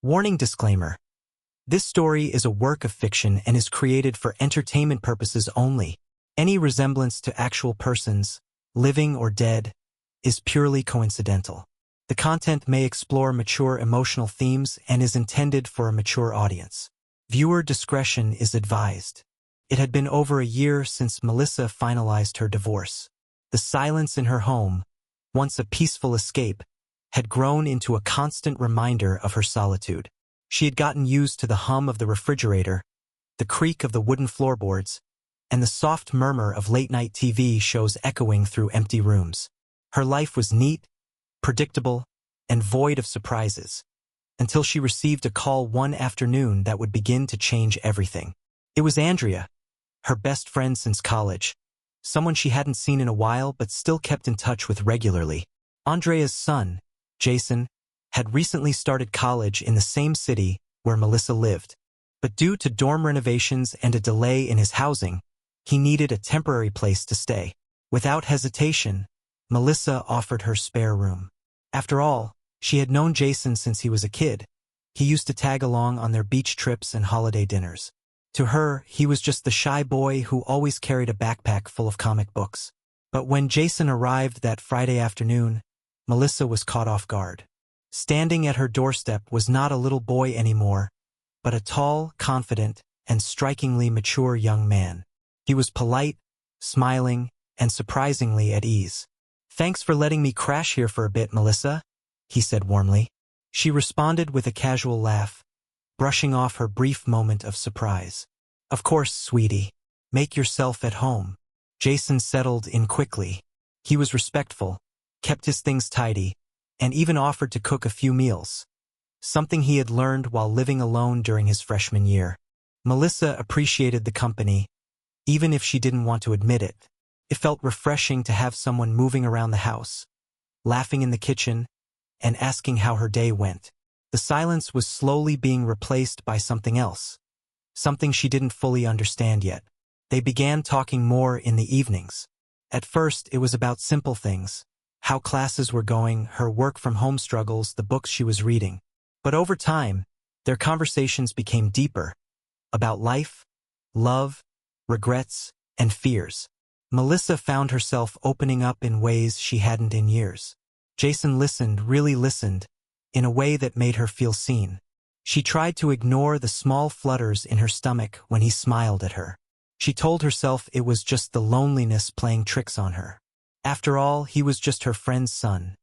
Warning disclaimer. This story is a work of fiction and is created for entertainment purposes only. Any resemblance to actual persons, living or dead, is purely coincidental. The content may explore mature emotional themes and is intended for a mature audience. Viewer discretion is advised. It had been over a year since Melissa finalized her divorce. The silence in her home, once a peaceful escape, had grown into a constant reminder of her solitude. She had gotten used to the hum of the refrigerator, the creak of the wooden floorboards, and the soft murmur of late-night TV shows echoing through empty rooms. Her life was neat, predictable, and void of surprises, until she received a call one afternoon that would begin to change everything. It was Andrea, her best friend since college, someone she hadn't seen in a while but still kept in touch with regularly. Andrea's son, Jason, had recently started college in the same city where Melissa lived, but due to dorm renovations and a delay in his housing, he needed a temporary place to stay. Without hesitation, Melissa offered her spare room. After all, she had known Jason since he was a kid. He used to tag along on their beach trips and holiday dinners. To her, he was just the shy boy who always carried a backpack full of comic books. But when Jason arrived that Friday afternoon, Melissa was caught off guard. Standing at her doorstep was not a little boy anymore, but a tall, confident, and strikingly mature young man. He was polite, smiling, and surprisingly at ease. "Thanks for letting me crash here for a bit, Melissa," he said warmly. She responded with a casual laugh, brushing off her brief moment of surprise. "Of course, sweetie. Make yourself at home." Jason settled in quickly. He was respectful, kept his things tidy, and even offered to cook a few meals, something he had learned while living alone during his freshman year. Melissa appreciated the company, even if she didn't want to admit it. It felt refreshing to have someone moving around the house, laughing in the kitchen, and asking how her day went. The silence was slowly being replaced by something else, something she didn't fully understand yet. They began talking more in the evenings. At first, it was about simple things, how classes were going, her work-from-home struggles, the books she was reading. But over time, their conversations became deeper, about life, love, regrets, and fears. Melissa found herself opening up in ways she hadn't in years. Jason listened, really listened, in a way that made her feel seen. She tried to ignore the small flutters in her stomach when he smiled at her. She told herself it was just the loneliness playing tricks on her. After all, he was just her friend's son,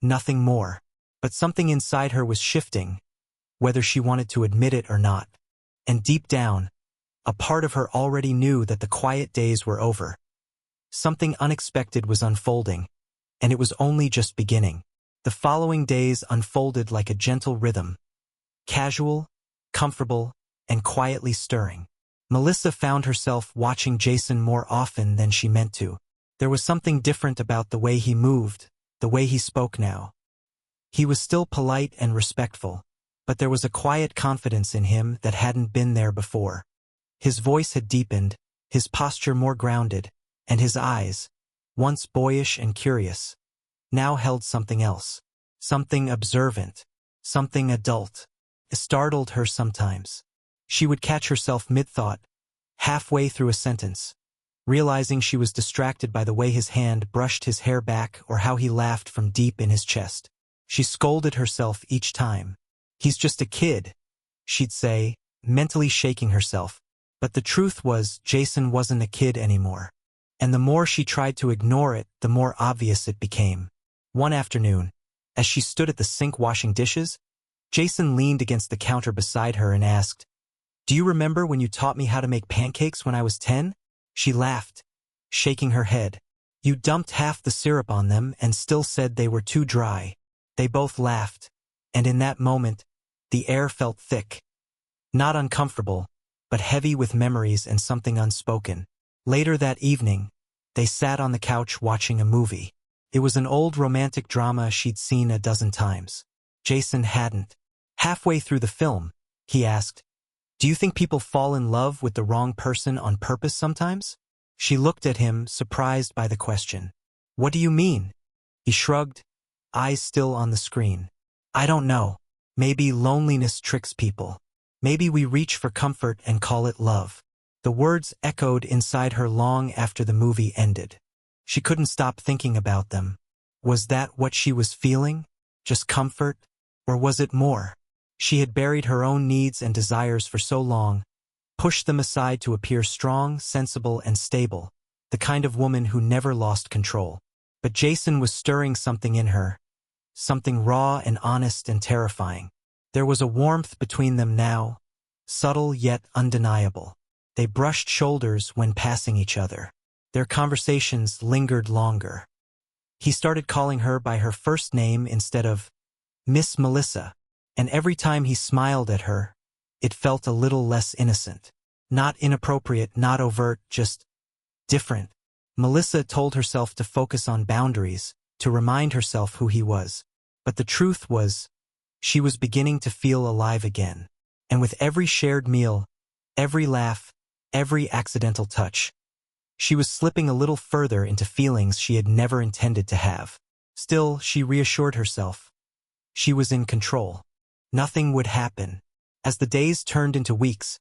nothing more. But something inside her was shifting, whether she wanted to admit it or not. And deep down, a part of her already knew that the quiet days were over. Something unexpected was unfolding, and it was only just beginning. The following days unfolded like a gentle rhythm, casual, comfortable, and quietly stirring. Melissa found herself watching Jason more often than she meant to. There was something different about the way he moved, the way he spoke now. He was still polite and respectful, but there was a quiet confidence in him that hadn't been there before. His voice had deepened, his posture more grounded, and his eyes, once boyish and curious, now held something else, something observant, something adult. It startled her sometimes. She would catch herself mid-thought, halfway through a sentence, realizing she was distracted by the way his hand brushed his hair back or how he laughed from deep in his chest. She scolded herself each time. "He's just a kid," she'd say, mentally shaking herself. But the truth was, Jason wasn't a kid anymore. And the more she tried to ignore it, the more obvious it became. One afternoon, as she stood at the sink washing dishes, Jason leaned against the counter beside her and asked, "Do you remember when you taught me how to make pancakes when I was 10? She laughed, shaking her head. "You dumped half the syrup on them and still said they were too dry." They both laughed, and in that moment, the air felt thick. Not uncomfortable, but heavy with memories and something unspoken. Later that evening, they sat on the couch watching a movie. It was an old romantic drama she'd seen a dozen times. Jason hadn't. Halfway through the film, he asked, "Do you think people fall in love with the wrong person on purpose sometimes?" She looked at him, surprised by the question. "What do you mean?" He shrugged, eyes still on the screen. "I don't know. Maybe loneliness tricks people. Maybe we reach for comfort and call it love. The words echoed inside her long after the movie ended. She couldn't stop thinking about them. Was that what she was feeling? Just comfort? Or was it more? She had buried her own needs and desires for so long, pushed them aside to appear strong, sensible, and stable, the kind of woman who never lost control. But Jason was stirring something in her, something raw and honest and terrifying. There was a warmth between them now, subtle yet undeniable. They brushed shoulders when passing each other. Their conversations lingered longer. He started calling her by her first name instead of Miss Melissa, and every time he smiled at her, it felt a little less innocent. Not inappropriate, not overt, just different. Melissa told herself to focus on boundaries, to remind herself who he was. But the truth was, she was beginning to feel alive again. And with every shared meal, every laugh, every accidental touch, she was slipping a little further into feelings she had never intended to have. Still, she reassured herself. She was in control. Nothing would happen. As the days turned into weeks,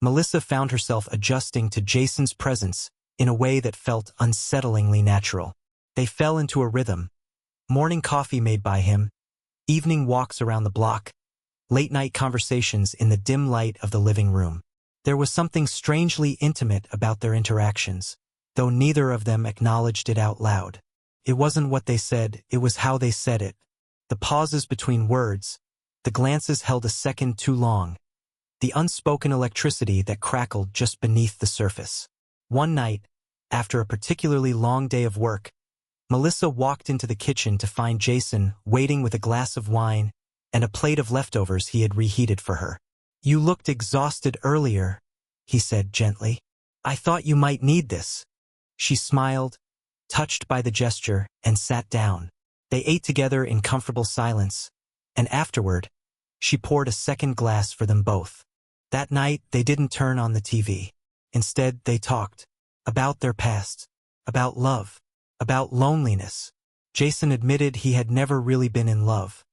Melissa found herself adjusting to Jason's presence in a way that felt unsettlingly natural. They fell into a rhythm. Morning coffee made by him, evening walks around the block, late-night conversations in the dim light of the living room. There was something strangely intimate about their interactions, though neither of them acknowledged it out loud. It wasn't what they said, it was how they said it. The pauses between words, the glances held a second too long, the unspoken electricity that crackled just beneath the surface. One night, after a particularly long day of work, Melissa walked into the kitchen to find Jason waiting with a glass of wine and a plate of leftovers he had reheated for her. "You looked exhausted earlier," he said gently. "I thought you might need this." She smiled, touched by the gesture, and sat down. They ate together in comfortable silence, and afterward, she poured a second glass for them both. That night, they didn't turn on the TV. Instead, they talked about their past, about love, about loneliness. Jason admitted he had never really been in love.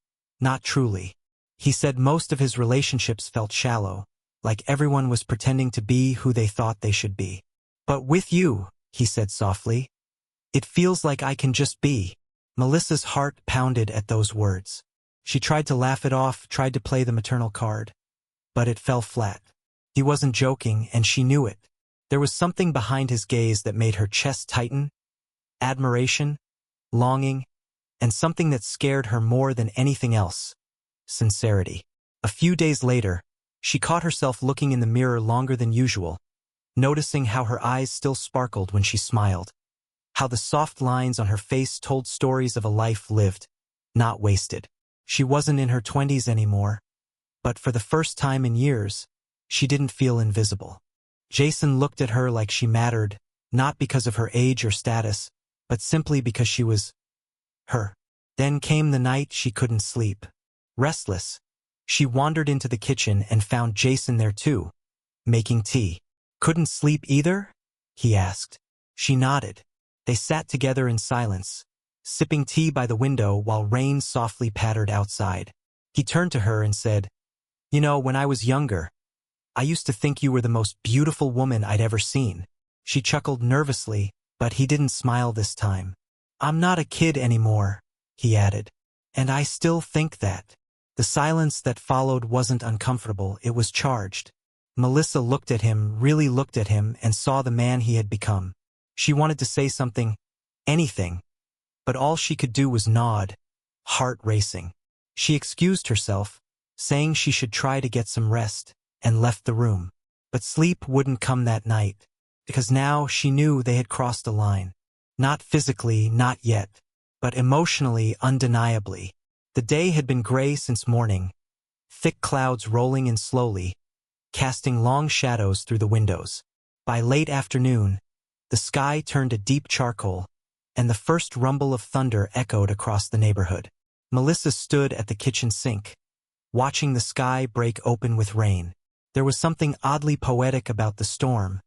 Not truly. He said most of his relationships felt shallow, like everyone was pretending to be who they thought they should be. "But with you," he said softly, "it feels like I can just be." Melissa's heart pounded at those words. She tried to laugh it off, tried to play the maternal card. But it fell flat. He wasn't joking, and she knew it. There was something behind his gaze that made her chest tighten, admiration, longing, and something that scared her more than anything else. Sincerity. A few days later, she caught herself looking in the mirror longer than usual, noticing how her eyes still sparkled when she smiled, how the soft lines on her face told stories of a life lived, not wasted. She wasn't in her 20s anymore, but for the first time in years, she didn't feel invisible. Jason looked at her like she mattered, not because of her age or status, but simply because she was her. Then came the night she couldn't sleep. Restless, she wandered into the kitchen and found Jason there too, making tea. "Couldn't sleep either?" he asked. She nodded. They sat together in silence, sipping tea by the window while rain softly pattered outside. He turned to her and said, "You know, when I was younger, I used to think you were the most beautiful woman I'd ever seen." She chuckled nervously, but he didn't smile this time. "I'm not a kid anymore," he added. "And I still think that." The silence that followed wasn't uncomfortable, it was charged. Melissa looked at him, really looked at him, and saw the man he had become. She wanted to say something, anything, but all she could do was nod, heart racing. She excused herself, saying she should try to get some rest, and left the room. But sleep wouldn't come that night, because now she knew they had crossed a line. Not physically, not yet, but emotionally, undeniably. The day had been gray since morning, thick clouds rolling in slowly, casting long shadows through the windows. By late afternoon, the sky turned a deep charcoal, and the first rumble of thunder echoed across the neighborhood. Melissa stood at the kitchen sink, watching the sky break open with rain. There was something oddly poetic about the storm,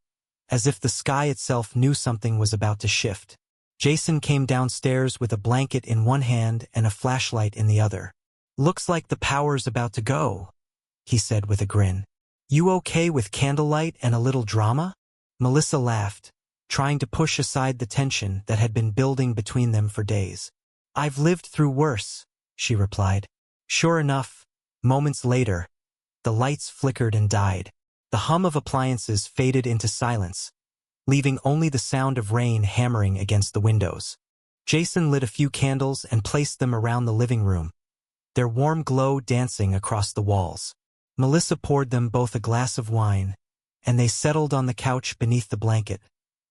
as if the sky itself knew something was about to shift. Jason came downstairs with a blanket in one hand and a flashlight in the other. "Looks like the power's about to go," he said with a grin. "You okay with candlelight and a little drama?" Melissa laughed, trying to push aside the tension that had been building between them for days. "I've lived through worse," she replied. Sure enough, moments later, the lights flickered and died. The hum of appliances faded into silence, leaving only the sound of rain hammering against the windows. Jason lit a few candles and placed them around the living room, their warm glow dancing across the walls. Melissa poured them both a glass of wine, and they settled on the couch beneath the blanket,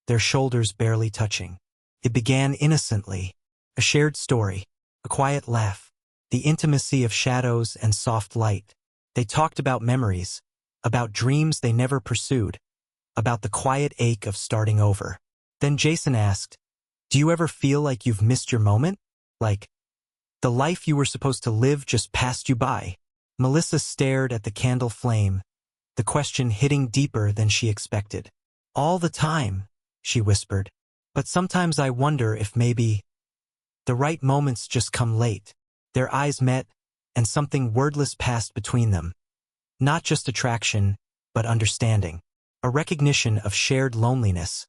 their shoulders barely touching. It began innocently, a shared story, a quiet laugh, the intimacy of shadows and soft light. They talked about memories, about dreams they never pursued, about the quiet ache of starting over. Then Jason asked, "Do you ever feel like you've missed your moment? Like the life you were supposed to live just passed you by?" Melissa stared at the candle flame, the question hitting deeper than she expected. "All the time," she whispered. "But sometimes I wonder if maybe the right moments just come late." Their eyes met, and something wordless passed between them. Not just attraction, but understanding. A recognition of shared loneliness,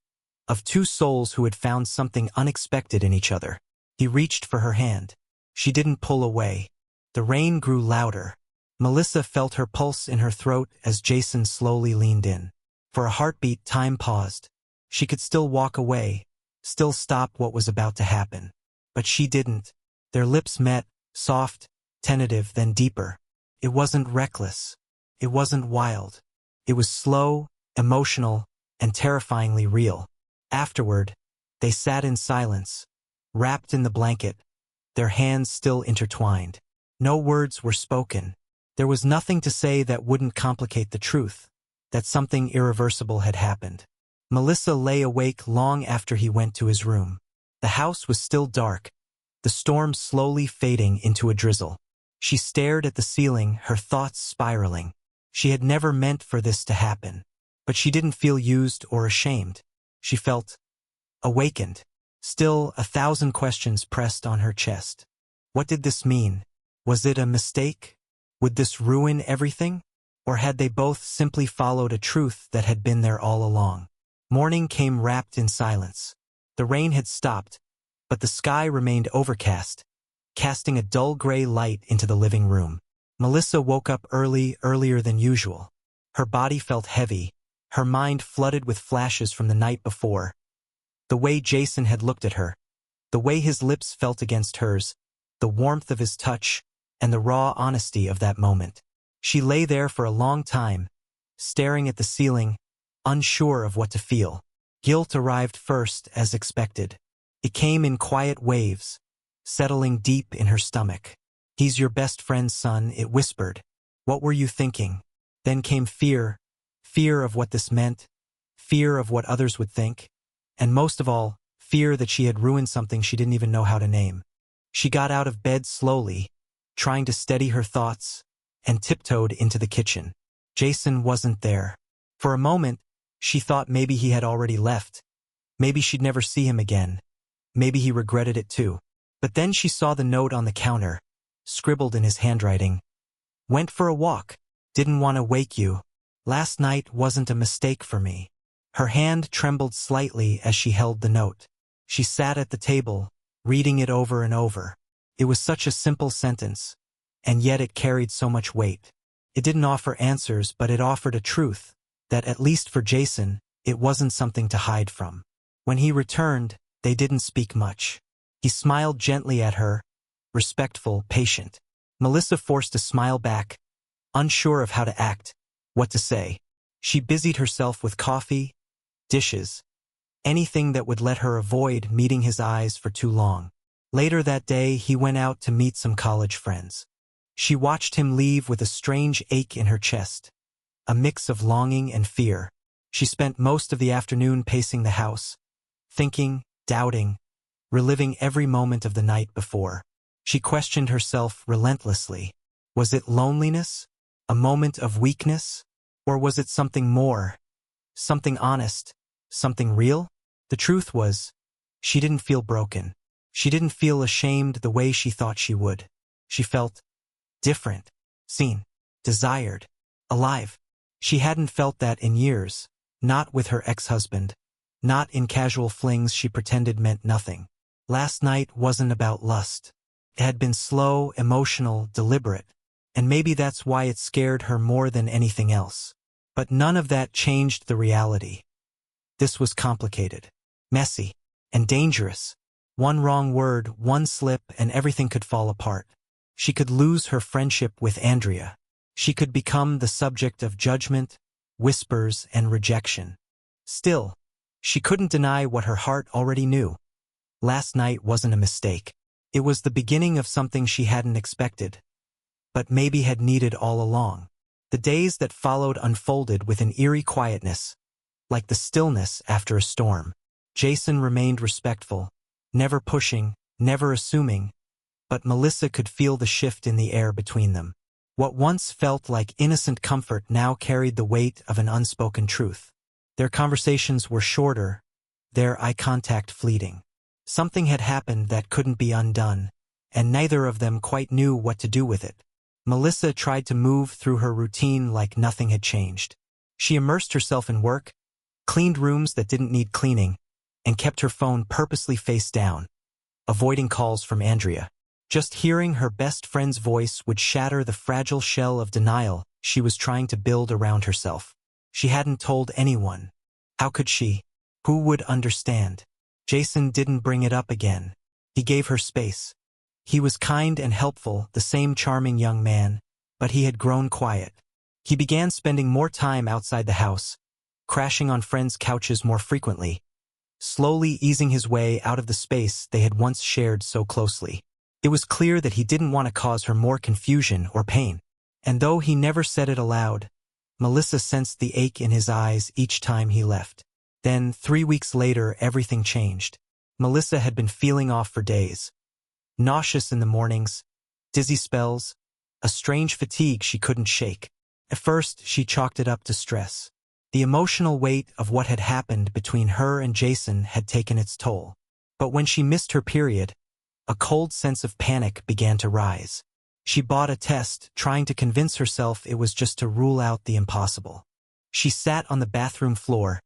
of two souls who had found something unexpected in each other. He reached for her hand. She didn't pull away. The rain grew louder. Melissa felt her pulse in her throat as Jason slowly leaned in. For a heartbeat, time paused. She could still walk away, still stop what was about to happen. But she didn't. Their lips met, soft, tentative, then deeper. It wasn't reckless. It wasn't wild. It was slow, emotional, and terrifyingly real. Afterward, they sat in silence, wrapped in the blanket, their hands still intertwined. No words were spoken. There was nothing to say that wouldn't complicate the truth, that something irreversible had happened. Melissa lay awake long after he went to his room. The house was still dark, the storm slowly fading into a drizzle. She stared at the ceiling, her thoughts spiraling. She had never meant for this to happen, but she didn't feel used or ashamed. She felt awakened. Still, 1,000 questions pressed on her chest. What did this mean? Was it a mistake? Would this ruin everything? Or had they both simply followed a truth that had been there all along? Morning came wrapped in silence. The rain had stopped, but the sky remained overcast, casting a dull gray light into the living room. Melissa woke up earlier than usual. Her body felt heavy, her mind flooded with flashes from the night before. The way Jason had looked at her, the way his lips felt against hers, the warmth of his touch, and the raw honesty of that moment. She lay there for a long time, staring at the ceiling, unsure of what to feel. Guilt arrived first, as expected. It came in quiet waves, settling deep in her stomach. "He's your best friend's son," it whispered. "What were you thinking?" Then came fear, fear of what this meant, fear of what others would think, and most of all, fear that she had ruined something she didn't even know how to name. She got out of bed slowly, trying to steady her thoughts, and tiptoed into the kitchen. Jason wasn't there. For a moment, she thought maybe he had already left. Maybe she'd never see him again. Maybe he regretted it too. But then she saw the note on the counter, scribbled in his handwriting. "Went for a walk. Didn't want to wake you. Last night wasn't a mistake for me." Her hand trembled slightly as she held the note. She sat at the table, reading it over and over. It was such a simple sentence, and yet it carried so much weight. It didn't offer answers, but it offered a truth, that at least for Jason, it wasn't something to hide from. When he returned, they didn't speak much. He smiled gently at her, respectful, patient. Melissa forced a smile back, unsure of how to act, what to say. She busied herself with coffee, dishes, anything that would let her avoid meeting his eyes for too long. Later that day, he went out to meet some college friends. She watched him leave with a strange ache in her chest, a mix of longing and fear. She spent most of the afternoon pacing the house, thinking, doubting, reliving every moment of the night before. She questioned herself relentlessly. Was it loneliness? A moment of weakness? Or was it something more? Something honest? Something real? The truth was, she didn't feel broken. She didn't feel ashamed the way she thought she would. She felt different, seen, desired, alive. She hadn't felt that in years, not with her ex-husband, not in casual flings she pretended meant nothing. Last night wasn't about lust. It had been slow, emotional, deliberate, and maybe that's why it scared her more than anything else. But none of that changed the reality. This was complicated, messy, and dangerous. One wrong word, one slip, and everything could fall apart. She could lose her friendship with Andrea. She could become the subject of judgment, whispers, and rejection. Still, she couldn't deny what her heart already knew. Last night wasn't a mistake. It was the beginning of something she hadn't expected, but maybe had needed all along. The days that followed unfolded with an eerie quietness, like the stillness after a storm. Jason remained respectful, never pushing, never assuming, but Melissa could feel the shift in the air between them. What once felt like innocent comfort now carried the weight of an unspoken truth. Their conversations were shorter, their eye contact fleeting. Something had happened that couldn't be undone, and neither of them quite knew what to do with it. Melissa tried to move through her routine like nothing had changed. She immersed herself in work, cleaned rooms that didn't need cleaning, and kept her phone purposely face down, avoiding calls from Andrea. Just hearing her best friend's voice would shatter the fragile shell of denial she was trying to build around herself. She hadn't told anyone. How could she? Who would understand? Jason didn't bring it up again. He gave her space. He was kind and helpful, the same charming young man, but he had grown quiet. He began spending more time outside the house, crashing on friends' couches more frequently, slowly easing his way out of the space they had once shared so closely. It was clear that he didn't want to cause her more confusion or pain. And though he never said it aloud, Melissa sensed the ache in his eyes each time he left. Then, 3 weeks later, everything changed. Melissa had been feeling off for days. Nauseous in the mornings, dizzy spells, a strange fatigue she couldn't shake. At first, she chalked it up to stress. The emotional weight of what had happened between her and Jason had taken its toll. But when she missed her period, a cold sense of panic began to rise. She bought a test, trying to convince herself it was just to rule out the impossible. She sat on the bathroom floor,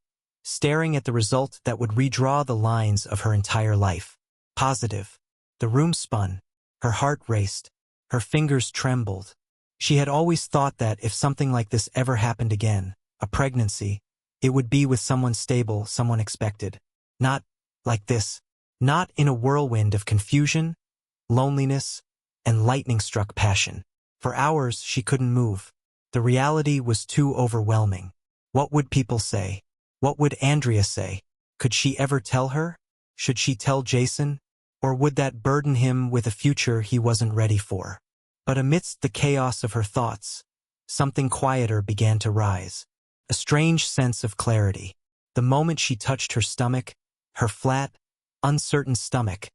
staring at the result that would redraw the lines of her entire life. Positive. The room spun. Her heart raced. Her fingers trembled. She had always thought that if something like this ever happened again, a pregnancy, it would be with someone stable, someone expected. Not like this. Not in a whirlwind of confusion, loneliness, and lightning-struck passion. For hours, she couldn't move. The reality was too overwhelming. What would people say? What would Andrea say? Could she ever tell her? Should she tell Jason? Or would that burden him with a future he wasn't ready for? But amidst the chaos of her thoughts, something quieter began to rise. A strange sense of clarity. The moment she touched her stomach, her flat, uncertain stomach,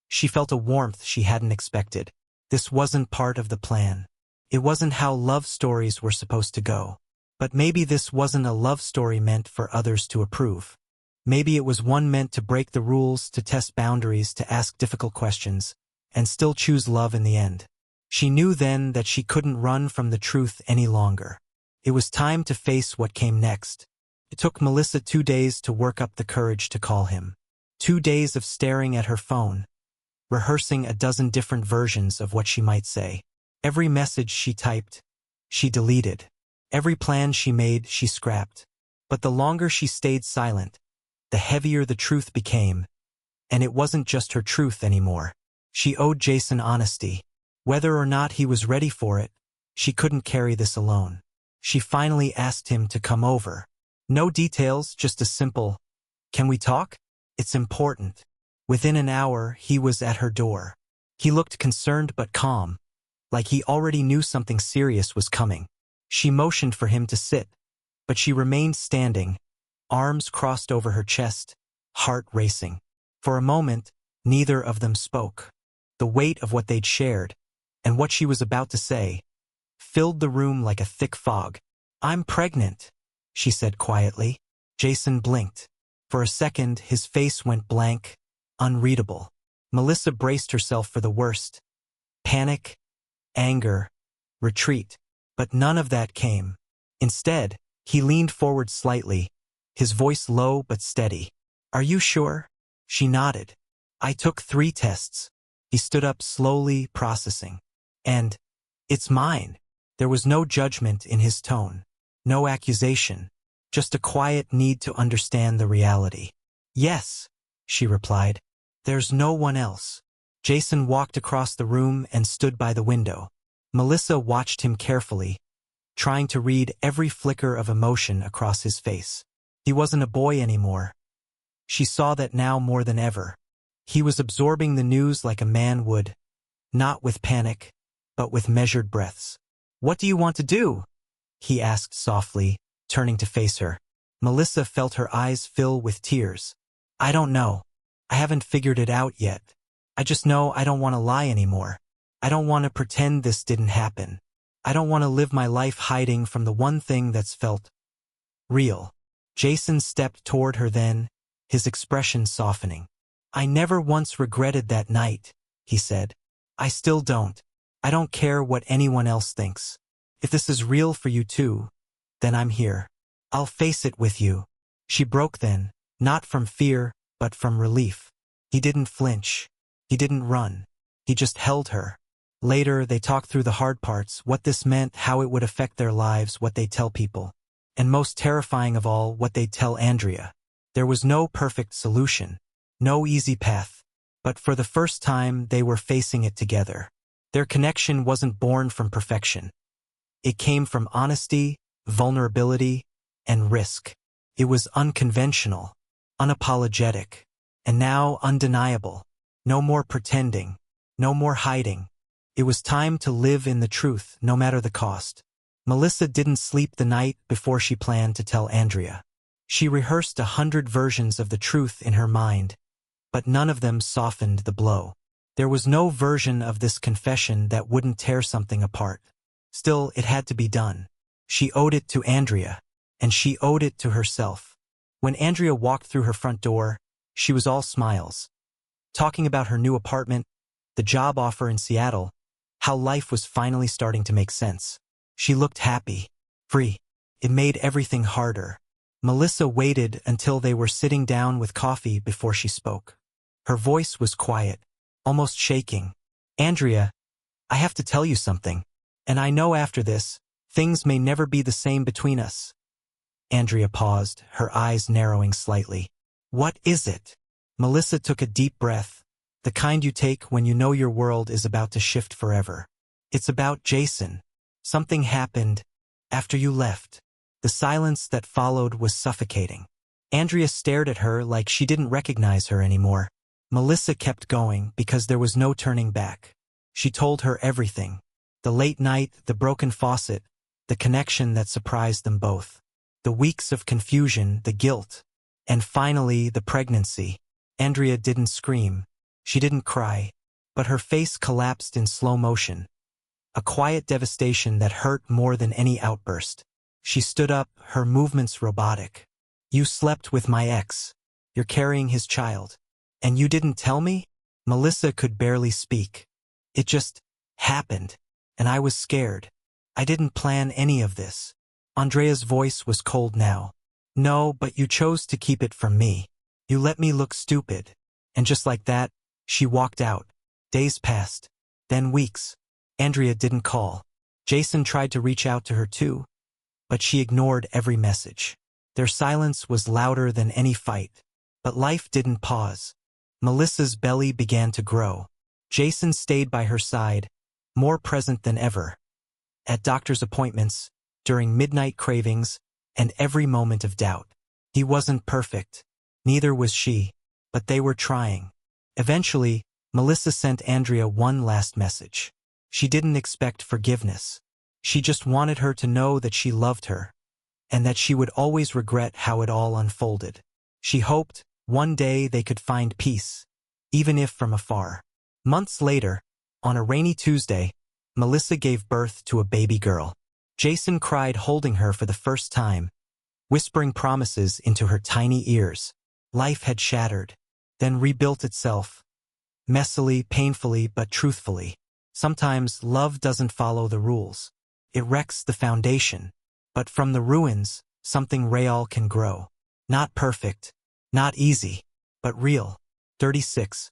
she felt a warmth she hadn't expected. This wasn't part of the plan. It wasn't how love stories were supposed to go. But maybe this wasn't a love story meant for others to approve. Maybe it was one meant to break the rules, to test boundaries, to ask difficult questions, and still choose love in the end. She knew then that she couldn't run from the truth any longer. It was time to face what came next. It took Melissa 2 days to work up the courage to call him. 2 days of staring at her phone, rehearsing a dozen different versions of what she might say. Every message she typed, she deleted. Every plan she made, she scrapped. But the longer she stayed silent, the heavier the truth became. And it wasn't just her truth anymore. She owed Jason honesty. Whether or not he was ready for it, she couldn't carry this alone. She finally asked him to come over. No details, just a simple, "Can we talk? It's important." Within an hour, he was at her door. He looked concerned but calm, like he already knew something serious was coming. She motioned for him to sit, but she remained standing, arms crossed over her chest, heart racing. For a moment, neither of them spoke. The weight of what they'd shared, and what she was about to say, filled the room like a thick fog. "I'm pregnant," she said quietly. Jason blinked. For a second, his face went blank, unreadable. Melissa braced herself for the worst. Panic, anger, retreat. But none of that came. Instead, he leaned forward slightly, his voice low but steady. "Are you sure?" She nodded. "I took 3 tests." He stood up slowly, processing. "And it's mine." There was no judgment in his tone, no accusation, just a quiet need to understand the reality. "Yes," she replied. "There's no one else." Jason walked across the room and stood by the window. Melissa watched him carefully, trying to read every flicker of emotion across his face. He wasn't a boy anymore. She saw that now more than ever. He was absorbing the news like a man would, not with panic, but with measured breaths. "What do you want to do?" he asked softly, turning to face her. Melissa felt her eyes fill with tears. "I don't know. I haven't figured it out yet. I just know I don't want to lie anymore. I don't want to pretend this didn't happen. I don't want to live my life hiding from the one thing that's felt real." Jason stepped toward her then, his expression softening. "I never once regretted that night," he said. "I still don't. I don't care what anyone else thinks. If this is real for you too, then I'm here. I'll face it with you." She broke then, not from fear, but from relief. He didn't flinch. He didn't run. He just held her. Later, they talked through the hard parts, what this meant, how it would affect their lives, what they'd tell people. And most terrifying of all, what they'd tell Andrea. There was no perfect solution, no easy path. But for the first time, they were facing it together. Their connection wasn't born from perfection. It came from honesty, vulnerability, and risk. It was unconventional, unapologetic, and now undeniable. No more pretending, no more hiding. It was time to live in the truth, no matter the cost. Melissa didn't sleep the night before she planned to tell Andrea. She rehearsed 100 versions of the truth in her mind, but none of them softened the blow. There was no version of this confession that wouldn't tear something apart. Still, it had to be done. She owed it to Andrea, and she owed it to herself. When Andrea walked through her front door, she was all smiles. Talking about her new apartment, the job offer in Seattle, how life was finally starting to make sense. She looked happy, free. It made everything harder. Melissa waited until they were sitting down with coffee before she spoke. Her voice was quiet, almost shaking. "Andrea, I have to tell you something. And I know after this, things may never be the same between us." Andrea paused, her eyes narrowing slightly. "What is it?" Melissa took a deep breath, the kind you take when you know your world is about to shift forever. "It's about Jason. Something happened after you left." The silence that followed was suffocating. Andrea stared at her like she didn't recognize her anymore. Melissa kept going because there was no turning back. She told her everything. The late night, the broken faucet, the connection that surprised them both. The weeks of confusion, the guilt, and finally the pregnancy. Andrea didn't scream. She didn't cry. But her face collapsed in slow motion. A quiet devastation that hurt more than any outburst. She stood up, her movements robotic. "You slept with my ex. You're carrying his child. And you didn't tell me?" Melissa could barely speak. "It just happened. And I was scared. I didn't plan any of this." Andrea's voice was cold now. "No, but you chose to keep it from me. You let me look stupid." And just like that, she walked out. Days passed. Then weeks. Andrea didn't call. Jason tried to reach out to her too, but she ignored every message. Their silence was louder than any fight. But life didn't pause. Melissa's belly began to grow. Jason stayed by her side, more present than ever. At doctor's appointments, during midnight cravings, and every moment of doubt. He wasn't perfect. Neither was she. But they were trying. Eventually, Melissa sent Andrea one last message. She didn't expect forgiveness. She just wanted her to know that she loved her, and that she would always regret how it all unfolded. She hoped, one day they could find peace, even if from afar. Months later, on a rainy Tuesday, Melissa gave birth to a baby girl. Jason cried holding her for the first time, whispering promises into her tiny ears. Life had shattered, then rebuilt itself, messily, painfully, but truthfully. Sometimes love doesn't follow the rules. It wrecks the foundation. But from the ruins, something real can grow. Not perfect, not easy, but real. 36.